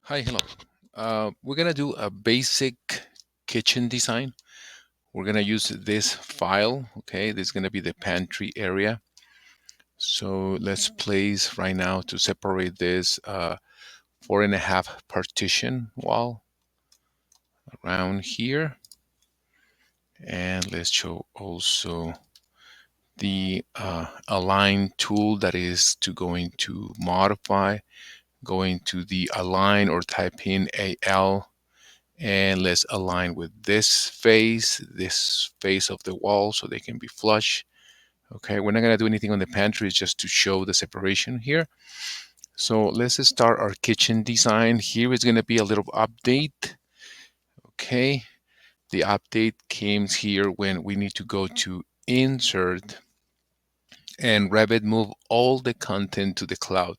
Hi, hello. We're gonna do a basic kitchen design. We're gonna use this file. Okay, this is gonna be the pantry area. So let's place right now to separate this 4.5 partition wall around here, and let's show also the align tool that is to going to modify, going to the align or type in AL. And let's align with this face of the wall so they can be flush. Okay, we're not gonna do anything on the pantry, it's just to show the separation here. So let's start our kitchen design. Here is gonna be a little update. Okay, the update came here when we need to go to insert and Revit move all the content to the cloud.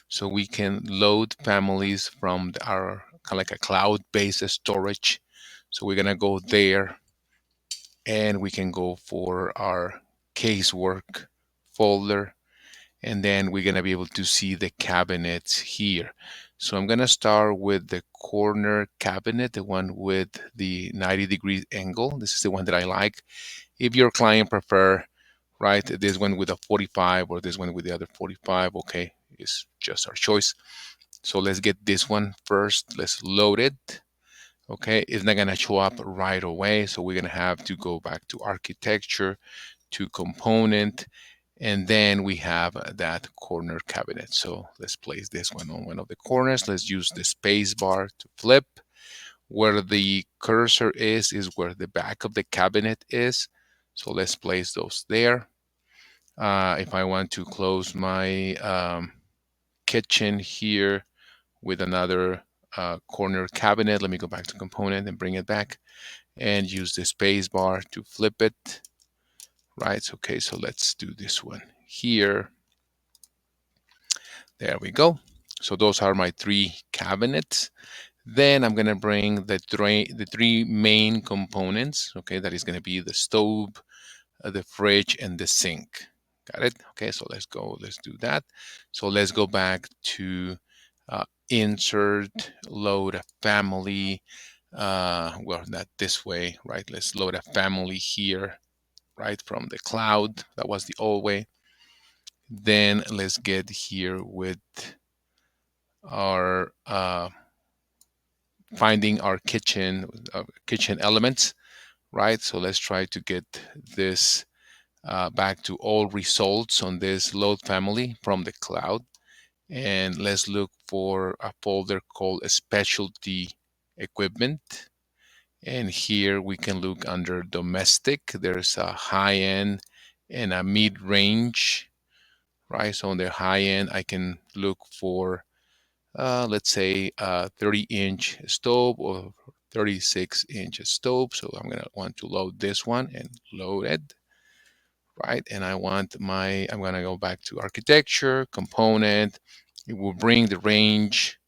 So we can load families from our kind of like a cloud-based storage. So we're gonna go there and we can go for our casework folder, and then we're going to be able to see the cabinets here. So I'm going to start with the corner cabinet, the one with the 90-degree angle. This is the one that I like. If your client prefer, right, this one with a 45 or this one with the other 45, okay, it's just our choice. So let's get this one first. Let's load it. Okay, it's not going to show up right away, so we're going to have to go back to architecture, to component, and then we have that corner cabinet. So let's place this one on one of the corners. Let's use the space bar to flip. Where the cursor is where the back of the cabinet is, so let's place those there. If I want to close my kitchen here with another corner cabinet, let me go back to component and bring it back and use the space bar to flip it. Right, okay, so let's do this one here. There we go. So those are my 3 cabinets. Then I'm gonna bring the three main components. Okay, that is gonna be the stove, the fridge, and the sink. Got it? Okay, so let's go. Let's do that. So let's go back to insert, load a family. Well, not this way, right? Let's load a family here, right, from the cloud. That was the old way. Then let's get here with our finding our kitchen elements, right? So let's try to get this back to all results on this load family from the cloud. And let's look for a folder called specialty equipment. And here we can look under domestic. There's a high end and a mid range, right? So on the high end, I can look for, let's say, a 30-inch stove or 36-inch stove. So I'm gonna want to load this one and load it, right? And I'm gonna go back to architecture, component. It will bring the range,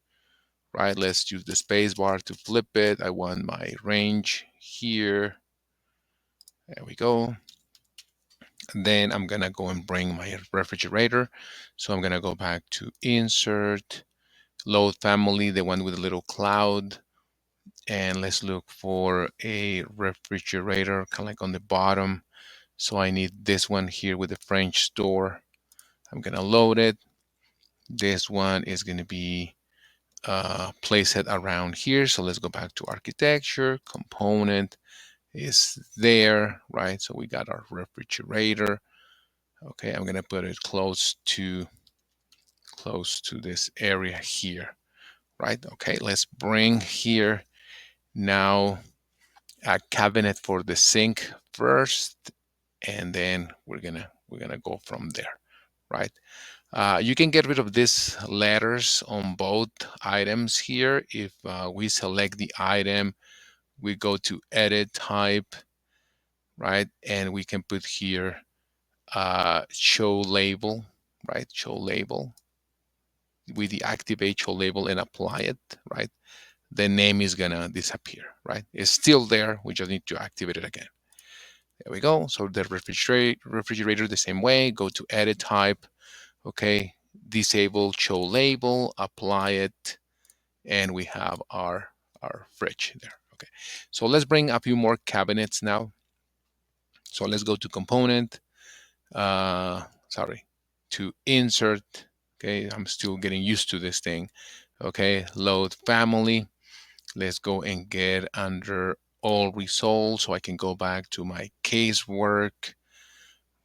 right? Let's use the space bar to flip it. I want my range here. There we go. And then I'm gonna go and bring my refrigerator. So I'm gonna go back to insert, load family, the one with a little cloud. And let's look for a refrigerator kind of like on the bottom. So I need this one here with the French door. I'm gonna load it. This one is gonna be place it around here. So let's go back to architecture. Component is there, right? So we got our refrigerator. Okay, I'm gonna put it close to this area here, right? Okay, let's bring here now a cabinet for the sink first, and then we're gonna go from there, right? You can get rid of these letters on both items here. If we select the item, we go to edit type, right? And we can put here show label, right? Show label. We deactivate show label and apply it, right? The name is gonna disappear, right? It's still there. We just need to activate it again. There we go. So the refrigerator the same way. Go to edit type. Okay, disable show label, apply it, and we have our fridge there. Okay, so let's bring a few more cabinets now. So let's go to component, sorry, to insert. Okay, I'm still getting used to this thing. Okay, load family. Let's go and get under all results so I can go back to my casework,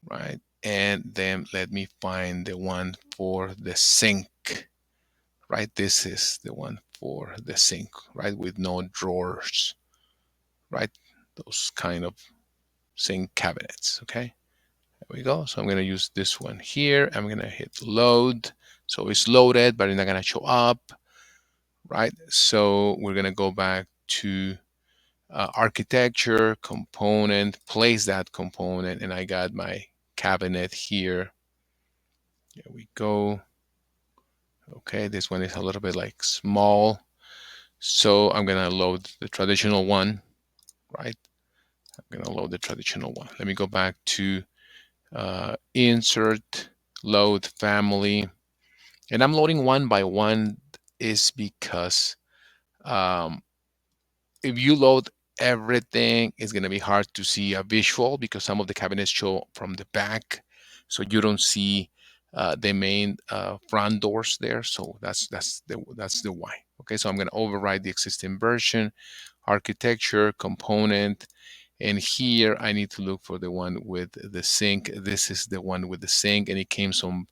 right? And then let me find the one for the sink, right? This is the one for the sink, right? With no drawers, right? Those kind of sink cabinets, okay? There we go. So I'm gonna use this one here. I'm gonna hit load. So it's loaded, but it's not gonna show up, right? So we're gonna go back to architecture, component, place that component, and I got my cabinet here. There we go. Okay, this one is a little bit like small. So I'm gonna load the traditional one, right? I'm gonna load the traditional one. Let me go back to insert, load family. And I'm loading one by one is because um, if you load everything, it's going to be hard to see a visual because some of the cabinets show from the back, so you don't see the main front doors there. So that's the why. Okay, so I'm going to override the existing version, architecture, component, and here I need to look for the one with the sink. This is the one with the sink, and it came some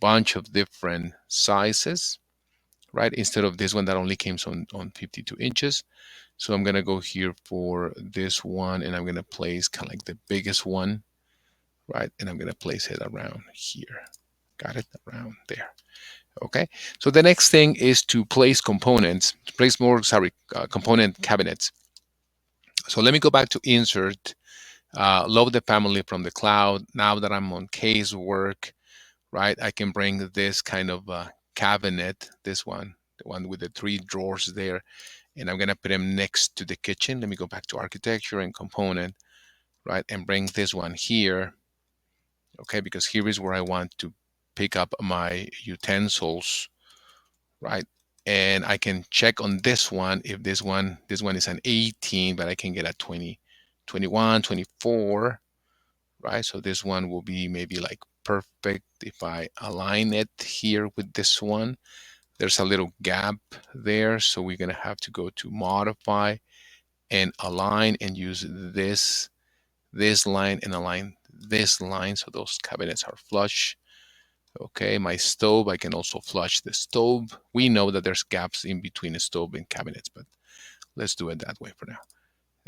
bunch of different sizes, right? Instead of this one that only came on 52 inches. So I'm gonna go here for this one, and I'm gonna place kind of like the biggest one, right? And I'm gonna place it around here. Got it? Around there. Okay. So the next thing is to place components, to place more, sorry, component cabinets. So let me go back to insert, load the family from the cloud. Now that I'm on casework, right, I can bring this kind of cabinet, this one, the one with the 3 drawers there, and I'm gonna put them next to the kitchen. Let me go back to architecture and component, right, and bring this one here, okay, because here is where I want to pick up my utensils, right? And I can check on this one if this one is an 18, but I can get a 20, 21, 24, right? So this one will be maybe like perfect if I align it here with this one. There's a little gap there, so we're gonna have to go to modify and align and use this line and align this line so those cabinets are flush. Okay, my stove, I can also flush the stove. We know that there's gaps in between the stove and cabinets, but let's do it that way for now.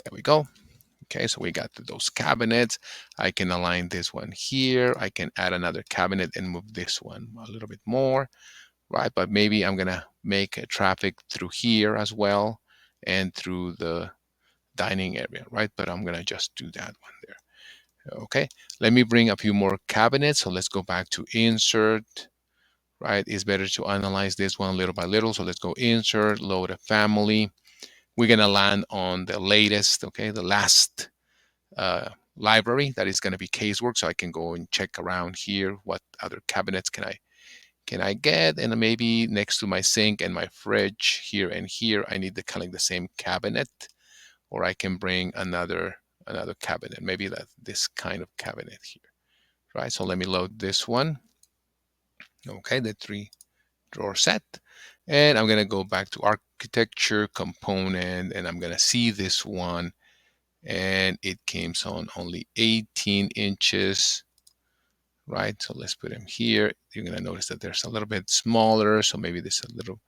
There we go. Okay, so we got those cabinets. I can align this one here. I can add another cabinet and move this one a little bit more, right? But maybe I'm gonna make a traffic through here as well and through the dining area, right? But I'm gonna just do that one there. Okay, let me bring a few more cabinets. So let's go back to insert, right? It's better to analyze this one little by little. So let's go insert, load a family. We're gonna land on the latest, okay, the last library that is gonna be casework. So I can go and check around here. What other cabinets can I get? And maybe next to my sink and my fridge here and here, I need the kind of the same cabinet, or I can bring another cabinet, maybe this kind of cabinet here, right? So let me load this one. Okay, the 3 drawer set. And I'm gonna go back to architecture component, and I'm gonna see this one, and it came on only 18 inches, right? So let's put him here. You're gonna notice that there's a little bit smaller, so maybe this is a little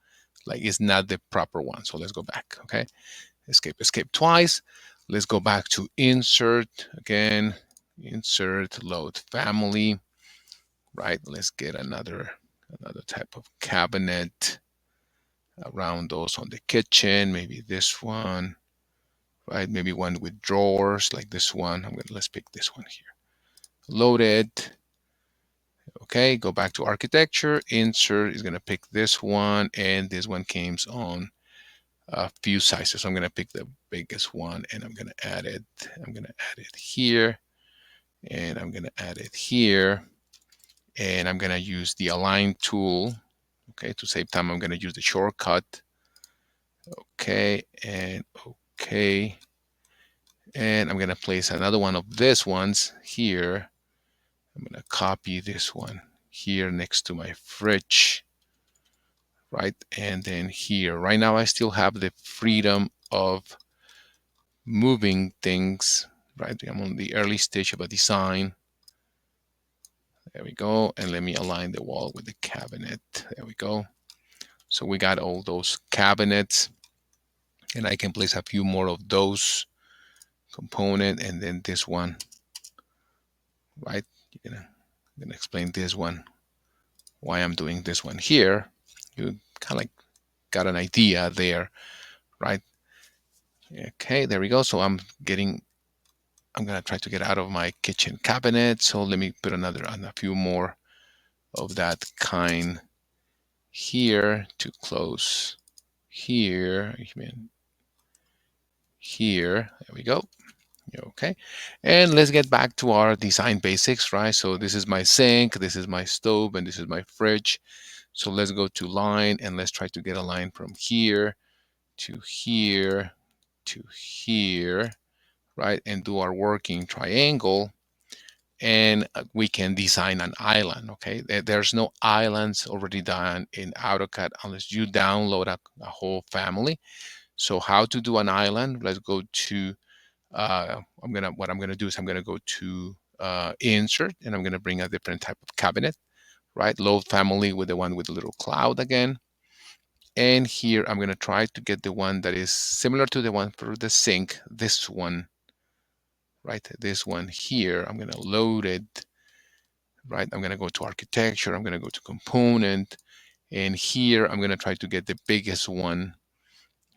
like it's not the proper one. So let's go back. Okay, escape twice. Let's go back to insert again, insert, load family, right? Let's get another type of cabinet around those on the kitchen, maybe this one, right? Maybe one with drawers like this one. Let's pick this one here. Load it. Okay, go back to architecture, insert is gonna pick this one, and this one came on a few sizes. So I'm gonna pick the biggest one and I'm gonna add it. I'm gonna add it here, and I'm gonna add it here, and I'm gonna use the align tool. Okay, to save time, I'm gonna use the shortcut. Okay, and okay. And I'm going to place another one of this ones here. I'm going to copy this one here next to my fridge, right? And then here, right now I still have the freedom of moving things, right? I'm on the early stage of a design. There we go. And let me align the wall with the cabinet. There we go. So we got all those cabinets, and I can place a few more of those component, and then this one, right? I'm gonna explain this one, why I'm doing this one here. You kind of like got an idea there, right? Okay, there we go. So I'm gonna try to get out of my kitchen cabinet. So let me put a few more of that kind here to close here, here. There we go. Okay, and let's get back to our design basics, right? So this is my sink, this is my stove, and this is my fridge. So let's go to line, and let's try to get a line from here to here to here, right? And do our working triangle, and we can design an island, okay? There's no islands already done in AutoCAD unless you download a whole family. So how to do an island? Let's go to what I'm gonna do is I'm gonna go to insert, and I'm gonna bring a different type of cabinet, right? Load family with the one with the little cloud again. And here I'm gonna try to get the one that is similar to the one for the sink, this one, right? This one here, I'm gonna load it, right? I'm gonna go to architecture, I'm gonna go to component, and here I'm gonna try to get the biggest one,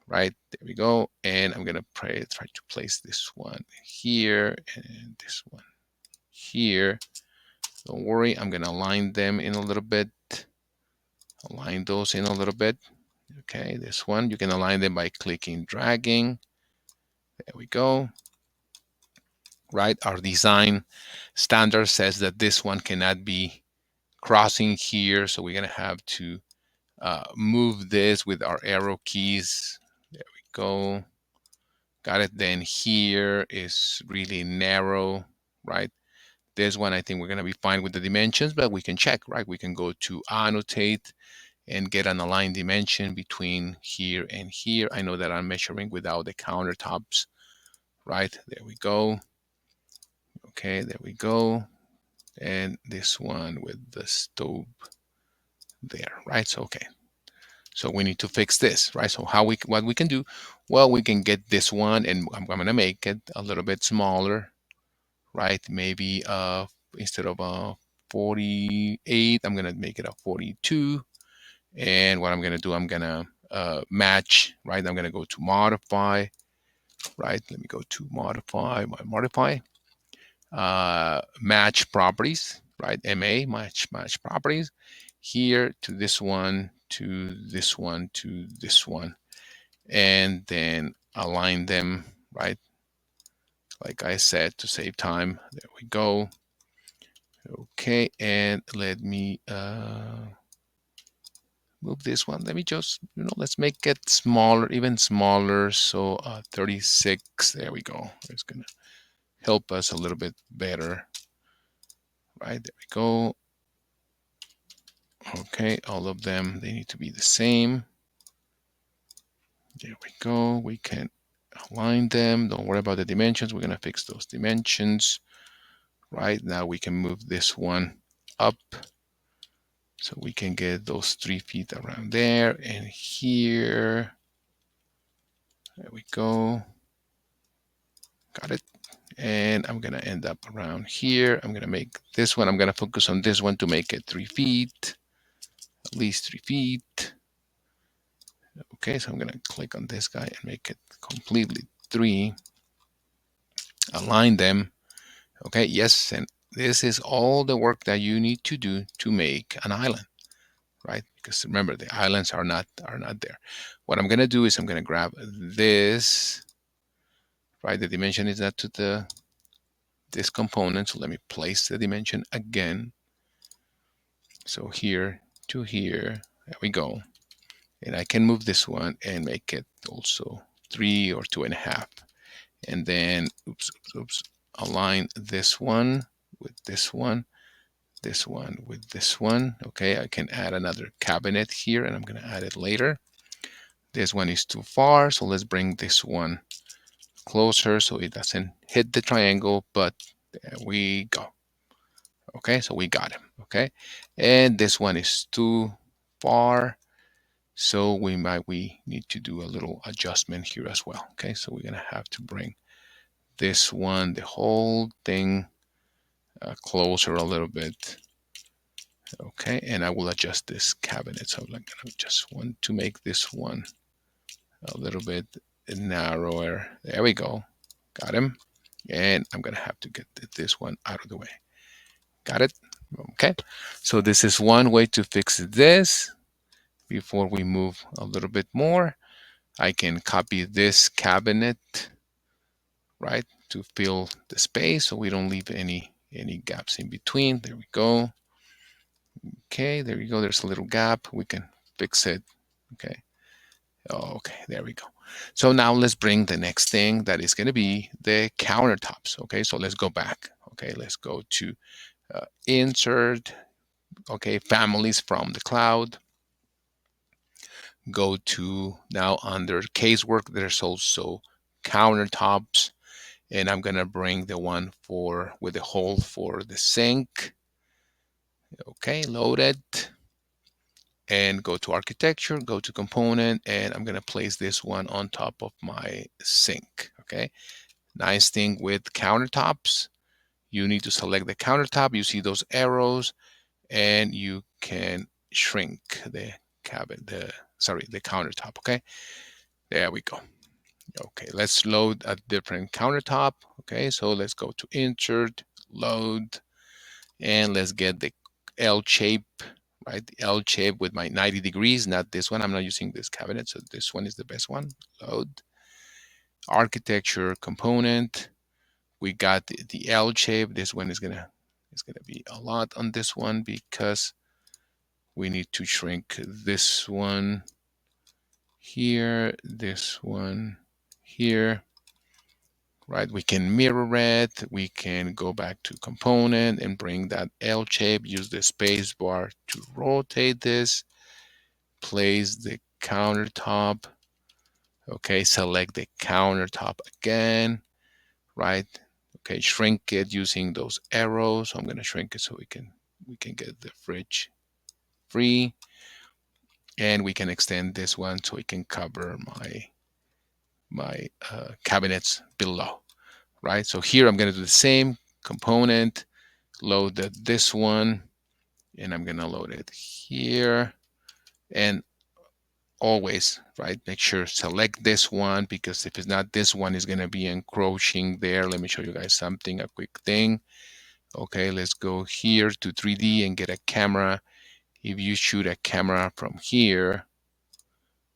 right? There we go. And I'm gonna try to place this one here and this one here. Don't worry, I'm gonna align them in a little bit. Align those in a little bit. Okay, this one, you can align them by clicking, dragging. There we go. Right, our design standard says that this one cannot be crossing here, so we're gonna have to move this with our arrow keys. There we go. Got it. Then here is really narrow, right? This one, I think we're gonna be fine with the dimensions, but we can check, right? We can go to annotate and get an aligned dimension between here and here. I know that I'm measuring without the countertops, right? There we go. Okay, there we go. And this one with the stove there, right? So, okay. So we need to fix this, right? So what we can do? Well, we can get this one, and I'm gonna make it a little bit smaller, right? Maybe instead of 48, I'm gonna make it a 42. And what I'm gonna do, I'm gonna match, right? I'm gonna go to modify, right? Let me go to modify, match properties, right? match properties here to this one, to this one, to this one, and then align them, right? Like I said, to save time. There we go. Okay, and let me move this one. Let me just, let's make it smaller, even smaller. So 36, there we go. It's gonna help us a little bit better, right? There we go. Okay, all of them, they need to be the same. There we go. We can align them. Don't worry about the dimensions. We're gonna fix those dimensions. Right now we can move this one up so we can get those 3 feet around there and here. There we go. Got it. And I'm gonna end up around here. I'm gonna make this one, I'm gonna focus on this one to make it 3 feet, at least 3 feet. Okay, so I'm gonna click on this guy and make it completely 3. Align them. Okay, yes, and this is all the work that you need to do to make an island, right? Because remember, the islands are not there. What I'm gonna do is I'm gonna grab this, right? The dimension is not to this component, so let me place the dimension again. So here to here, there we go. And I can move this one and make it also 3 or 2.5. And then, oops, align this one with this one with this one. Okay, I can add another cabinet here, and I'm going to add it later. This one is too far, so let's bring this one closer so it doesn't hit the triangle, but there we go. Okay, so we got him. Okay, and this one is too far, so we need to do a little adjustment here as well. Okay, so we're gonna have to bring this one, the whole thing, closer a little bit. Okay, and I will adjust this cabinet. So I'm gonna just want to make this one a little bit narrower. There we go. Got him. And I'm gonna have to get this one out of the way. Got it? Okay. So this is one way to fix this. Before we move a little bit more, I can copy this cabinet, right, to fill the space so we don't leave any gaps in between. There we go. Okay, there you go. There's a little gap. We can fix it. Okay. Okay, there we go. So now let's bring the next thing that is going to be the countertops. Okay, so let's go back. Okay, let's go to insert. Okay, families from the cloud. Go to now under casework. There's also countertops, and I'm going to bring the one for with the hole for the sink. Okay, load it. And go to architecture, go to component, and I'm going to place this one on top of my sink. Okay, nice thing with countertops, you need to select the countertop. You see those arrows, and you can shrink the the countertop. Okay, there we go. Okay, let's load a different countertop. Okay, so let's go to insert, load, and let's get the L shape, right? The L shape with my 90 degrees, not this one. I'm not using this cabinet, so this one is the best one. Load, architecture, component. We got the L shape. This one is gonna be a lot on this one because we need to shrink this one here, this one here, right? We can mirror it. We can go back to component and bring that L shape, use the space bar to rotate this, place the countertop. Okay, select the countertop again, right? Okay, shrink it using those arrows. So I'm going to shrink it so we can get the fridge free, and we can extend this one so it can cover my cabinets below, right? So here I'm going to do the same component, load this one, and I'm going to load it here, and always, right, make sure select this one, because if it's not, this one is going to be encroaching there. Let me show you guys something, a quick thing. Okay, let's go here to 3D and get a camera. If you shoot a camera from here,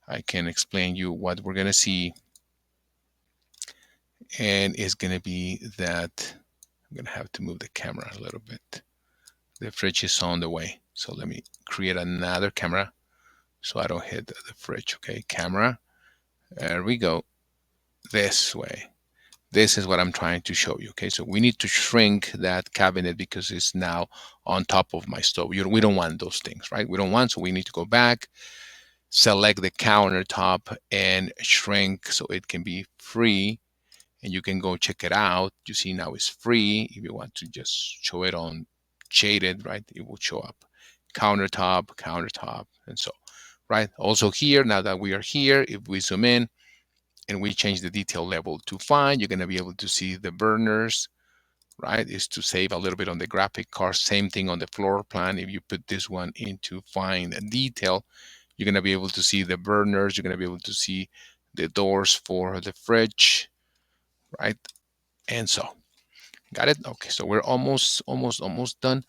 I can explain you what we're going to see. And it's going to be that I'm going to have to move the camera a little bit. The fridge is on the way. So let me create another camera so I don't hit the fridge. Okay, camera. There we go. This way. This is what I'm trying to show you. Okay, so we need to shrink that cabinet because it's now on top of my stove. We don't want those things, right? We don't want, so we need to go back, select the countertop, and shrink so it can be free. And you can go check it out. You see now it's free. If you want to just show it on shaded, right, it will show up. Countertop, and so, right? Also here, now that we are here, if we zoom in, and we change the detail level to fine, you're going to be able to see the burners, right? Is to save a little bit on the graphic card. Same thing on the floor plan. If you put this one into fine detail, you're going to be able to see the burners. You're going to be able to see the doors for the fridge, right? And so, got it? Okay, so we're almost done.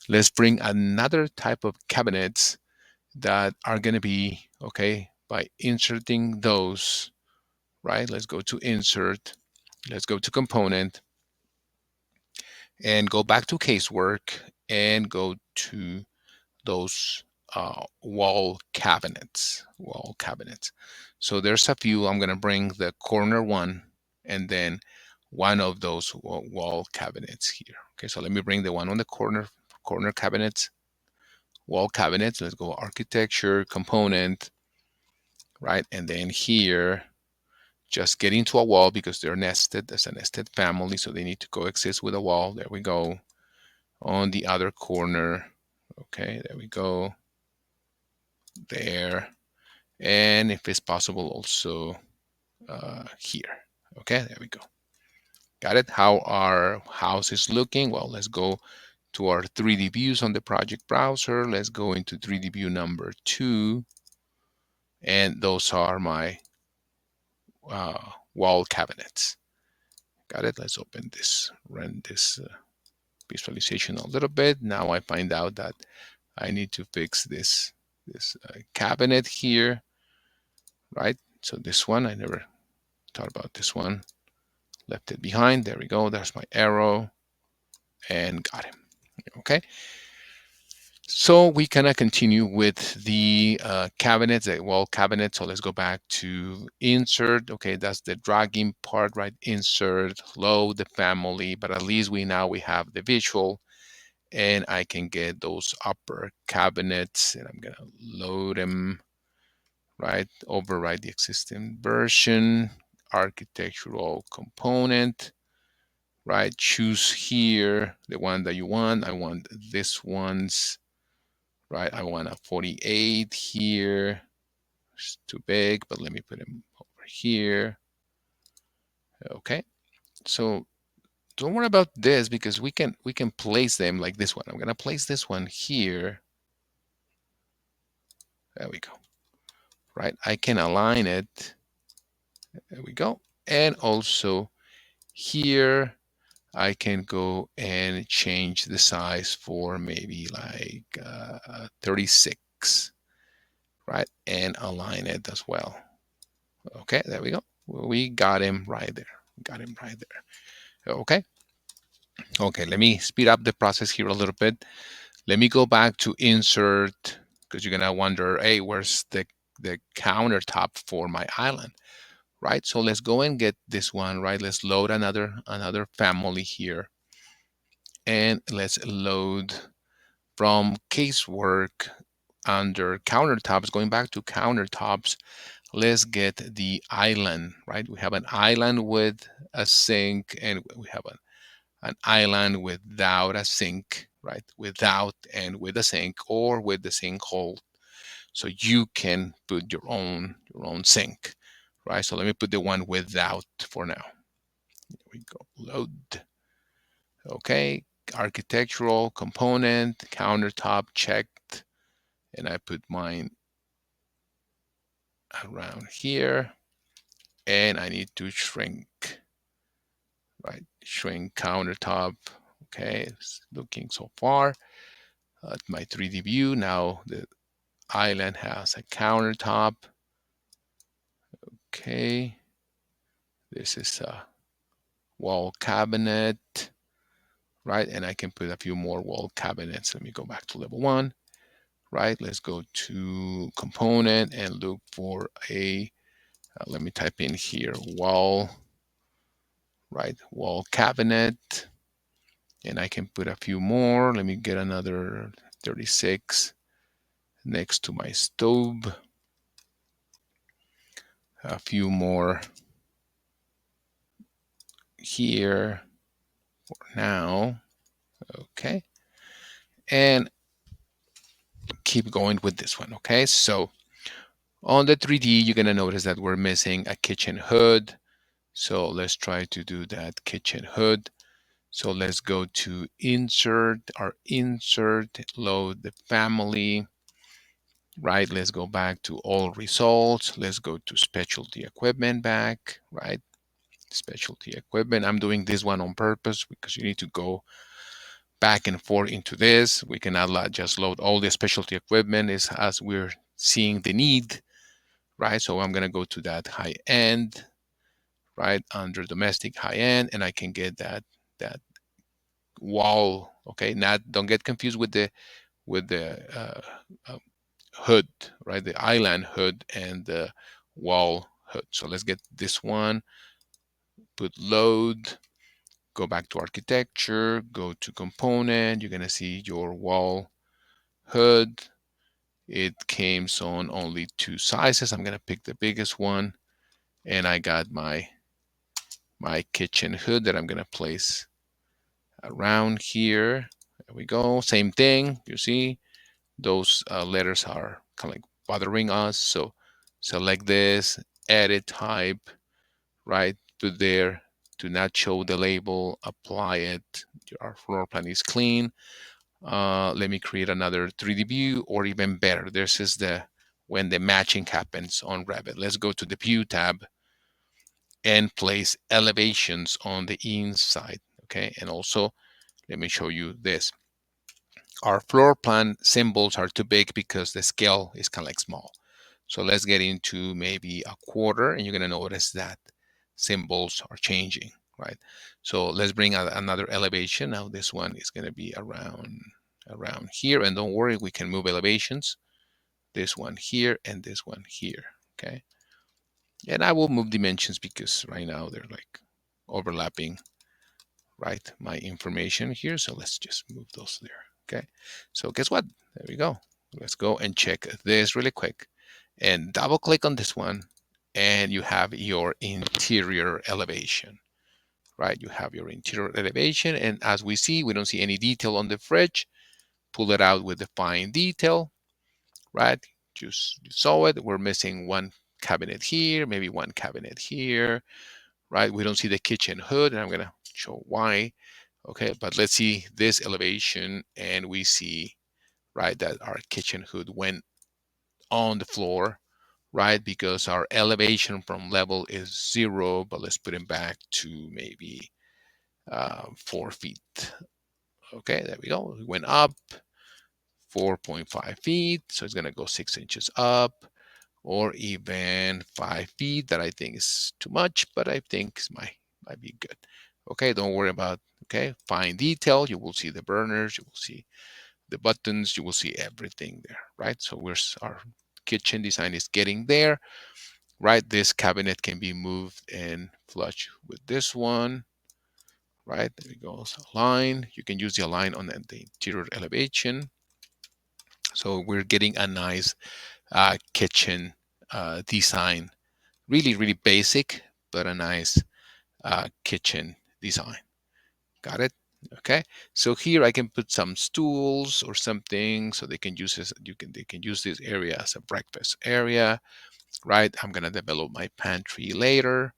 Let's bring another type of cabinets that are going to be, okay, by inserting those, right? Let's go to insert, let's go to component, and go back to casework and go to those wall cabinets. So there's a few. I'm going to bring the corner one and then one of those wall cabinets here. Okay, so let me bring the one on the corner cabinets, wall cabinets. Let's go architecture, component, right? And then here, just get into a wall because they're nested. There's a nested family, so they need to coexist with a wall. There we go. On the other corner. Okay, there we go. There. And if it's possible, also here. Okay, there we go. Got it? How our house is looking? Well, let's go to our 3D views on the project browser. Let's go into 3D view number 2. And those are my wall cabinets. Got it? Let's open this, run this visualization a little bit. Now I find out that I need to fix this cabinet here, right? So this one, I never thought about this one. Left it behind. There we go. There's my arrow and got him. Okay. So we kind of continue with the cabinets, the wall cabinet. So let's go back to insert. Okay, that's the dragging part, right? Insert, load the family, but at least we have the visual, and I can get those upper cabinets, and I'm gonna load them, right? Override the existing version, architectural component, right? Choose here the one that you want. I want this one's, right? I want a 48 here. It's too big, but let me put him over here. Okay, so don't worry about this because we can place them like this one. I'm gonna place this one here. There we go. Right, I can align it. There we go. And also here I can go and change the size for maybe like 36, right? And align it as well. Okay, there we go. We got him right there. Got him right there. Okay. Okay, let me speed up the process here a little bit. Let me go back to insert because you're gonna wonder, hey, where's the countertop for my island? Right? So let's go and get this one, right? Let's load another family here. And let's load from casework under countertops, going back to countertops, let's get the island, right? We have an island with a sink and we have an island without a sink, right? Without and with a sink or with the sink hole. So you can put your own sink, right? So let me put the one without for now. Here we go, load. Okay, architectural component, countertop checked, and I put mine around here, and I need to shrink, right? Shrink countertop. Okay, it's looking so far. My 3D view, now the island has a countertop. Okay, this is a wall cabinet, right? And I can put a few more wall cabinets. Let me go back to level 1, right? Let's go to component and look for a, let me type in here, wall, right? Wall cabinet. And I can put a few more. Let me get another 36 next to my stove. A few more here for now. Okay. And keep going with this one. Okay. So on the 3D, you're going to notice that we're missing a kitchen hood. So let's try to do that kitchen hood. So let's go to insert, load the family, right? Let's go back to all results. Let's go to specialty equipment back, right? Specialty equipment. I'm doing this one on purpose because you need to go back and forth into this. We cannot just load all the specialty equipment as we're seeing the need, right? So I'm going to go to that high end, right? Under domestic high end, and I can get that wall. Okay, not don't get confused with the hood, right? The island hood and the wall hood. So let's get this one, put load, go back to architecture, go to component. You're gonna see your wall hood. It came on only 2 sizes. I'm gonna pick the biggest one, and I got my kitchen hood that I'm gonna place around here. There we go. Same thing. You see, those letters are kind of like bothering us. So select this, edit type, right? Put there, do not show the label, apply it. Our floor plan is clean. Let me create another 3D view, or even better, this is the when the matching happens on Revit. Let's go to the view tab and place elevations on the inside. Okay, and also let me show you this. Our floor plan symbols are too big because the scale is kind of like small. So let's get into maybe a quarter, and you're going to notice that symbols are changing, right? So let's bring out another elevation. Now this one is going to be around here, and don't worry, we can move elevations. This one here and this one here, okay? And I will move dimensions because right now they're like overlapping, right, my information here. So let's just move those there. Okay, so guess what? There we go. Let's go and check this really quick and double click on this one, and you have your interior elevation, right? You have your interior elevation, and as we see, we don't see any detail on the fridge. Pull it out with the fine detail, right? Just you saw it. We're missing one cabinet here, maybe one cabinet here, right? We don't see the kitchen hood, and I'm gonna show why. Okay, but let's see this elevation, and we see, right, that our kitchen hood went on the floor, right, because our elevation from level is 0, but let's put it back to maybe 4 feet. Okay, there we go. We went up 4.5 feet, so it's gonna go 6 inches up, or even 5 feet. That I think is too much, but I think might be good. Okay, don't worry about, okay, fine detail. You will see the burners, you will see the buttons, you will see everything there, right? So our kitchen design is getting there, right? This cabinet can be moved and flush with this one, right? There it goes, align. You can use the align on the interior elevation. So we're getting a nice kitchen design. Really, really basic, but a nice kitchen design. Got it? Okay. So here I can put some stools or something, so they can use this. They can use this area as a breakfast area, right? I'm gonna develop my pantry later,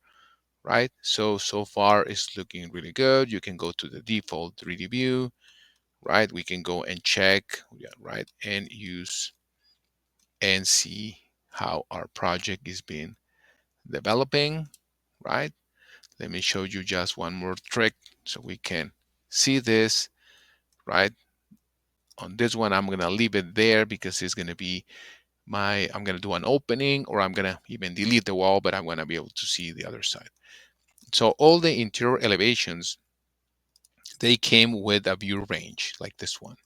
right? So far it's looking really good. You can go to the default 3D view, right? We can go and check, yeah, right, and use and see how our project is being developing, right? Let me show you just one more trick so we can see this, right? On this one, I'm gonna leave it there because it's gonna be I'm gonna do an opening, or I'm gonna even delete the wall, but I'm gonna be able to see the other side. So all the interior elevations, they came with a view range like this one,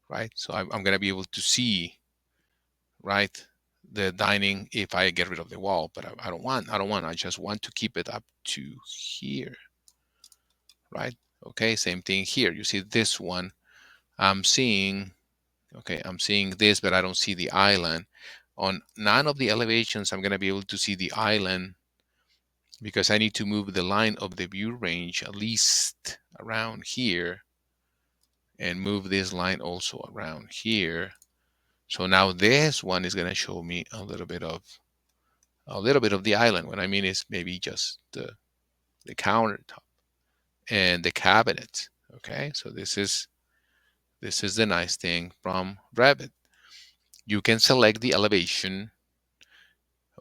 right? So I'm gonna be able to see, right, the dining if I get rid of the wall, but I don't want, I just want to keep it up to here, right? Okay, same thing here. You see this one, I'm seeing, okay, I'm seeing this, but I don't see the island. On none of the elevations, I'm gonna be able to see the island because I need to move the line of the view range at least around here and move this line also around here. So now this one is gonna show me a little bit of the island. What I mean is maybe just the countertop and the cabinet. Okay, so this is the nice thing from Revit. You can select the elevation.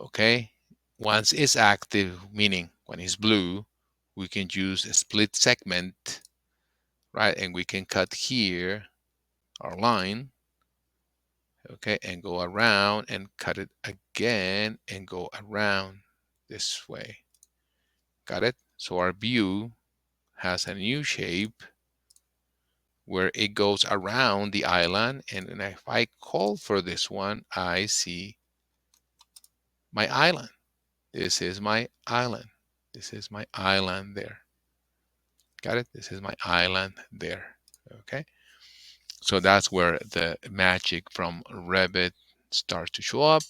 Okay, once it's active, meaning when it's blue, we can use a split segment, right? And we can cut here our line, okay, and go around and cut it again and go around this way. Got it? So our view has a new shape where it goes around the island. And if I call for this one, I see my island. This is my island. This is my island there. Got it? This is my island there. Okay. So that's where the magic from Revit starts to show up.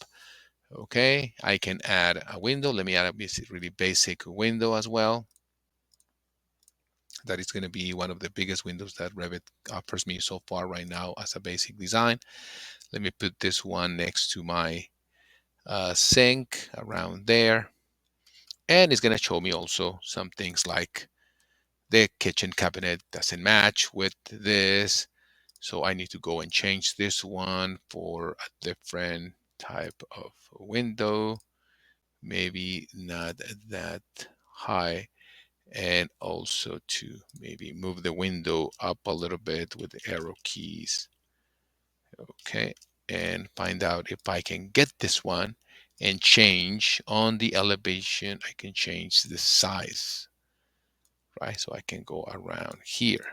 Okay. I can add a window. Let me add a really basic window as well. That is going to be one of the biggest windows that Revit offers me so far right now as a basic design. Let me put this one next to my sink around there. And it's going to show me also some things like the kitchen cabinet doesn't match with this. So I need to go and change this one for a different type of window, maybe not that high. And also to maybe move the window up a little bit with the arrow keys. Okay, and find out if I can get this one and change on the elevation. I can change the size, right? So I can go around here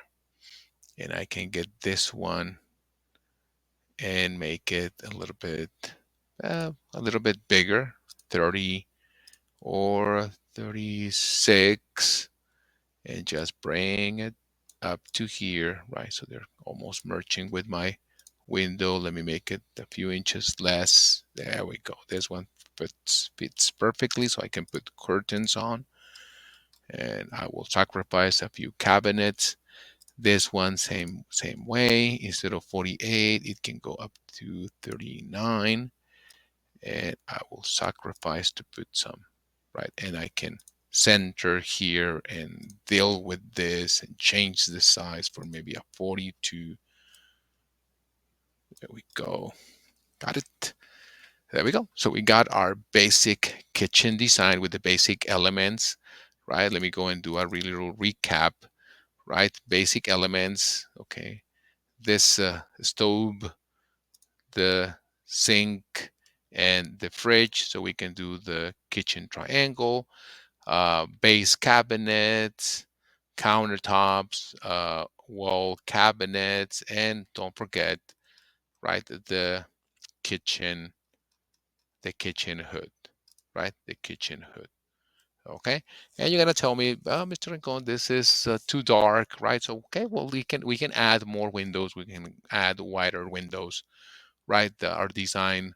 and I can get this one and make it a little bit bigger, 30 or 36, and just bring it up to here, right? So they're almost merging with my window. Let me make it a few inches less. There we go. This one fits perfectly, so I can put curtains on. And I will sacrifice a few cabinets. This one, same way. Instead of 48, it can go up to 39. And I will sacrifice to put some, right? And I can center here and deal with this and change the size for maybe a 42. There we go. Got it. There we go. So we got our basic kitchen design with the basic elements, right? Let me go and do a really little recap, right? Basic elements. Okay. This stove, the sink, and the fridge. So we can do the kitchen triangle, base cabinets, countertops, wall cabinets, and don't forget, right, kitchen, the kitchen hood, right, the kitchen hood. Okay, and you're gonna tell me, Mr. Rincon, this is too dark, right? So okay, well we can add more windows, we can add wider windows, right? Our design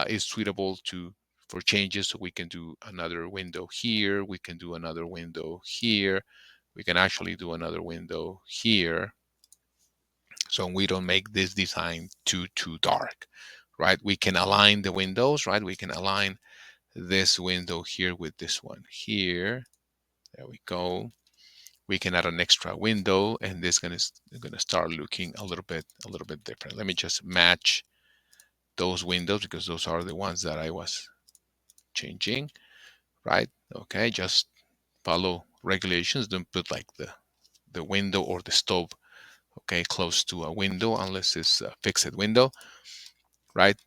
is suitable to for changes. So we can do another window here. We can do another window here. We can actually do another window here. So we don't make this design too dark, right? We can align the windows, right? We can align this window here with this one here. There we go. We can add an extra window, and this gonna start looking a little bit different. Let me just match those windows because those are the ones that I was changing, right? Okay, just follow regulations. Don't put like the window or the stove, okay, close to a window unless it's a fixed window, right?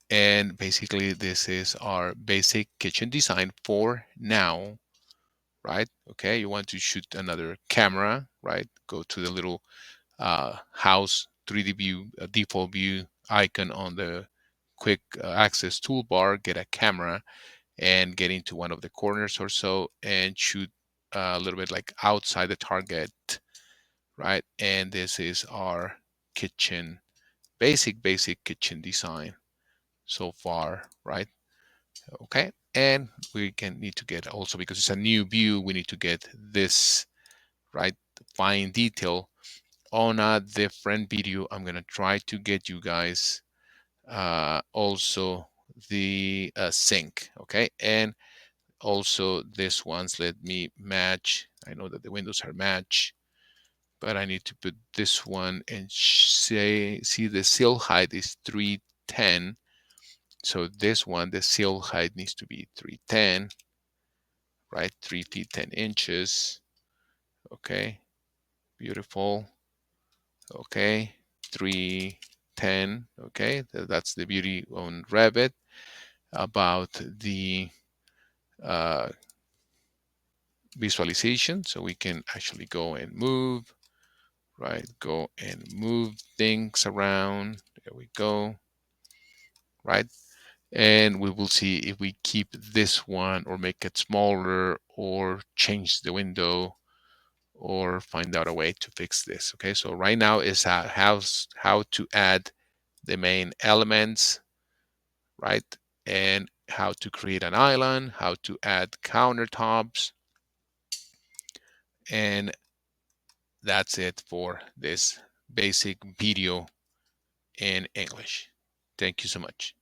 And basically, this is our basic kitchen design for now, right? Okay, you want to shoot another camera, right? Go to the little house 3D view, default view icon on the quick access toolbar, get a camera and get into one of the corners or so and shoot a little bit like outside the target, right? And this is our kitchen, basic kitchen design so far, right? Okay, and we can need to get also, because it's a new view, we need to get this, right? Fine detail on a different video. I'm gonna try to get you guys also the sync, okay? And also this ones, let me match. I know that the windows are matched, but I need to put this one and say, see the sill height is 310. So this one, the sill height needs to be 310, right? 3 feet 10 inches. Okay, beautiful. Okay, 310. Okay, that's the beauty on Revit about the uh, visualization. So we can actually go and move, right? Go and move things around. There we go, right? And we will see if we keep this one or make it smaller or change the window or find out a way to fix this. Okay, so right now is how to add the main elements, right? And how to create an island, how to add countertops, and that's it for this basic video in English. Thank you so much.